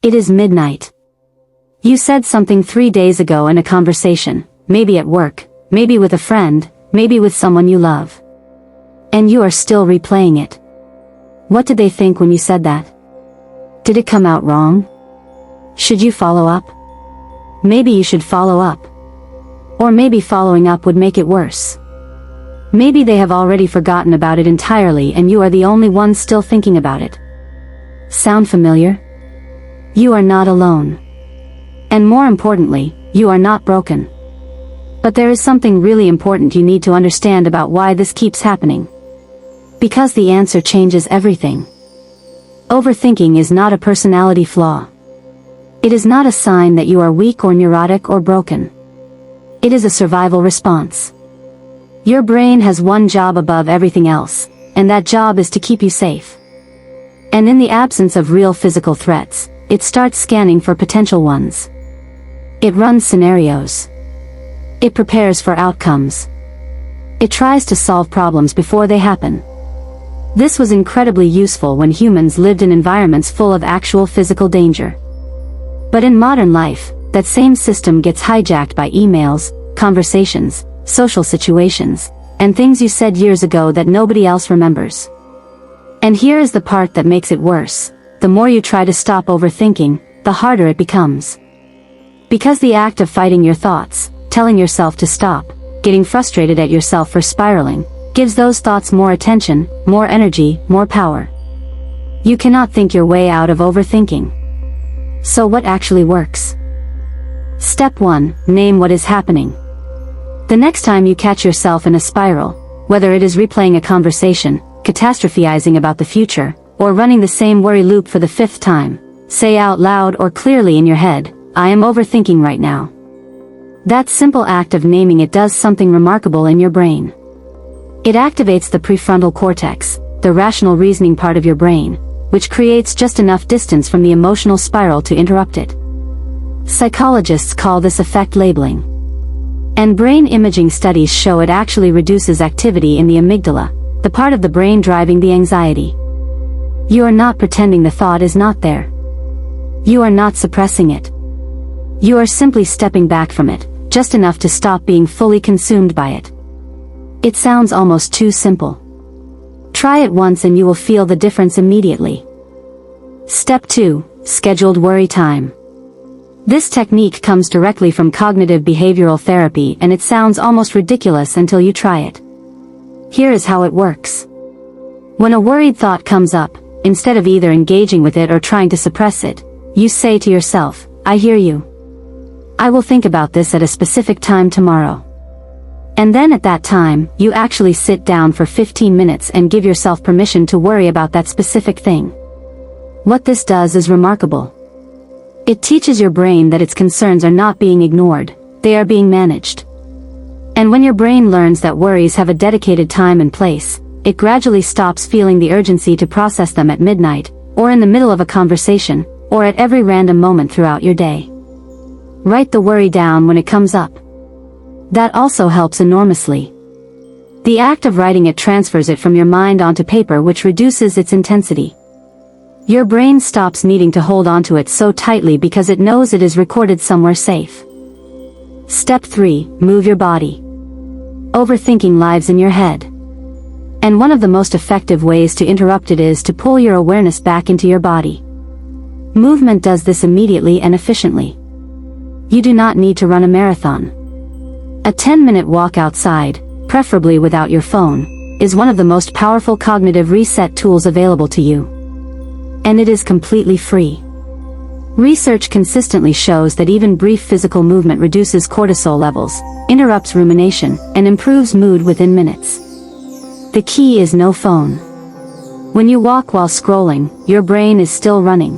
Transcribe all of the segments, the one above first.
It is midnight. You said something 3 days ago in a conversation, maybe at work, maybe with a friend, maybe with someone you love. And you are still replaying it. What did they think when you said that? Did it come out wrong? Should you follow up? Maybe you should follow up. Or maybe following up would make it worse. Maybe they have already forgotten about it entirely and you are the only one still thinking about it. Sound familiar? You are not alone. And more importantly, you are not broken. But there is something really important you need to understand about why this keeps happening. Because the answer changes everything. Overthinking is not a personality flaw. It is not a sign that you are weak or neurotic or broken. It is a survival response. Your brain has one job above everything else, and that job is to keep you safe. And in the absence of real physical threats, it starts scanning for potential ones. It runs scenarios. It prepares for outcomes. It tries to solve problems before they happen. This was incredibly useful when humans lived in environments full of actual physical danger. But in modern life, that same system gets hijacked by emails, conversations, social situations, and things you said years ago that nobody else remembers. And here is the part that makes it worse. The more you try to stop overthinking, the harder it becomes. Because the act of fighting your thoughts, telling yourself to stop, getting frustrated at yourself for spiraling, gives those thoughts more attention, more energy, more power. You cannot think your way out of overthinking. So what actually works? Step 1. Name what is happening. The next time you catch yourself in a spiral, whether it is replaying a conversation, catastrophizing about the future, or running the same worry loop for the 5th time, say out loud or clearly in your head, I am overthinking right now. That simple act of naming it does something remarkable in your brain. It activates the prefrontal cortex, the rational reasoning part of your brain, which creates just enough distance from the emotional spiral to interrupt it. Psychologists call this effect labeling. And brain imaging studies show it actually reduces activity in the amygdala, the part of the brain driving the anxiety. You are not pretending the thought is not there. You are not suppressing it. You are simply stepping back from it, just enough to stop being fully consumed by it. It sounds almost too simple. Try it once and you will feel the difference immediately. Step 2. Scheduled worry time. This technique comes directly from cognitive behavioral therapy and it sounds almost ridiculous until you try it. Here is how it works. When a worried thought comes up, instead of either engaging with it or trying to suppress it, you say to yourself, I hear you. I will think about this at a specific time tomorrow. And then at that time, you actually sit down for 15 minutes and give yourself permission to worry about that specific thing. What this does is remarkable. It teaches your brain that its concerns are not being ignored, they are being managed. And when your brain learns that worries have a dedicated time and place, it gradually stops feeling the urgency to process them at midnight, or in the middle of a conversation, or at every random moment throughout your day. Write the worry down when it comes up. That also helps enormously. The act of writing it transfers it from your mind onto paper, which reduces its intensity. Your brain stops needing to hold onto it so tightly because it knows it is recorded somewhere safe. Step 3. Move your body. Overthinking lives in your head. And one of the most effective ways to interrupt it is to pull your awareness back into your body. Movement does this immediately and efficiently. You do not need to run a marathon. A 10-minute walk outside, preferably without your phone, is one of the most powerful cognitive reset tools available to you. And it is completely free. Research consistently shows that even brief physical movement reduces cortisol levels, interrupts rumination, and improves mood within minutes. The key is no phone. When you walk while scrolling, your brain is still running.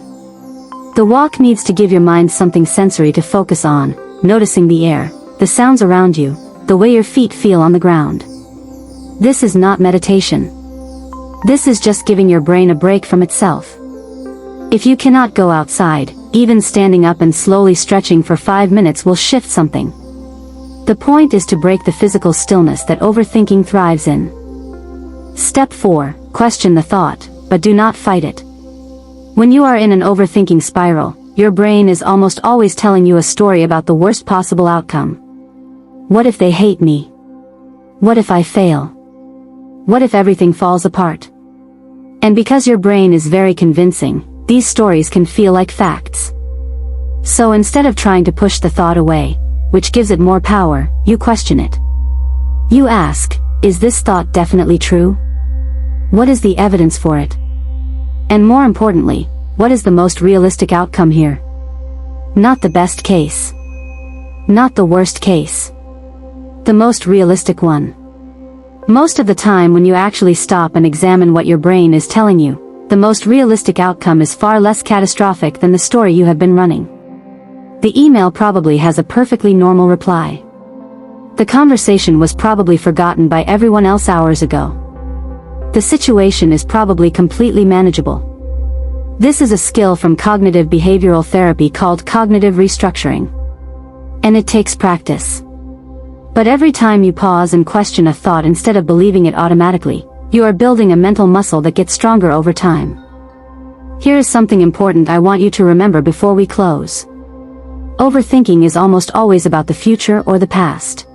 The walk needs to give your mind something sensory to focus on, noticing the air, the sounds around you, the way your feet feel on the ground. This is not meditation. This is just giving your brain a break from itself. If you cannot go outside, even standing up and slowly stretching for 5 minutes will shift something. The point is to break the physical stillness that overthinking thrives in. Step 4. Question the thought, but do not fight it. When you are in an overthinking spiral, your brain is almost always telling you a story about the worst possible outcome. What if they hate me? What if I fail? What if everything falls apart? And because your brain is very convincing, these stories can feel like facts. So instead of trying to push the thought away, which gives it more power, you question it. You ask, is this thought definitely true? What is the evidence for it? And more importantly, what is the most realistic outcome here? Not the best case. Not the worst case. The most realistic one. Most of the time when you actually stop and examine what your brain is telling you, the most realistic outcome is far less catastrophic than the story you have been running. The email probably has a perfectly normal reply. The conversation was probably forgotten by everyone else hours ago. The situation is probably completely manageable. This is a skill from cognitive behavioral therapy called cognitive restructuring. And it takes practice. But every time you pause and question a thought instead of believing it automatically, you are building a mental muscle that gets stronger over time. Here is something important I want you to remember before we close. Overthinking is almost always about the future or the past.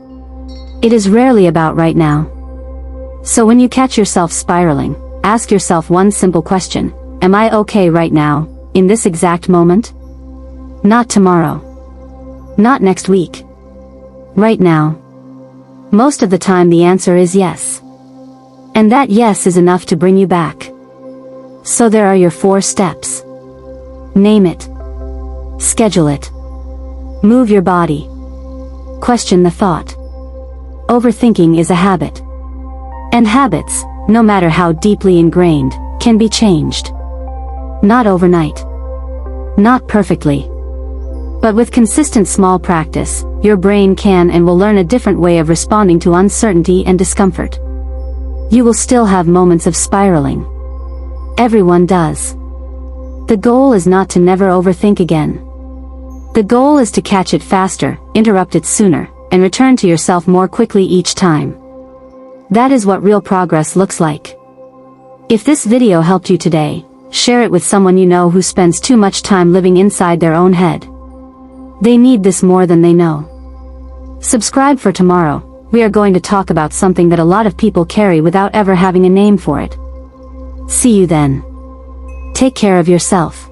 It is rarely about right now. So when you catch yourself spiraling, ask yourself one simple question: am I okay right now, in this exact moment? Not tomorrow. Not next week. Right now. Most of the time the answer is yes. And that yes is enough to bring you back. So there are your 4 steps. Name it. Schedule it. Move your body. Question the thought. Overthinking is a habit. And habits, no matter how deeply ingrained, can be changed. Not overnight. Not perfectly. But with consistent small practice, your brain can and will learn a different way of responding to uncertainty and discomfort. You will still have moments of spiraling. Everyone does. The goal is not to never overthink again. The goal is to catch it faster, interrupt it sooner, and return to yourself more quickly each time. That is what real progress looks like. If this video helped you today, share it with someone you know who spends too much time living inside their own head. They need this more than they know. Subscribe for tomorrow. We are going to talk about something that a lot of people carry without ever having a name for it. See you then. Take care of yourself.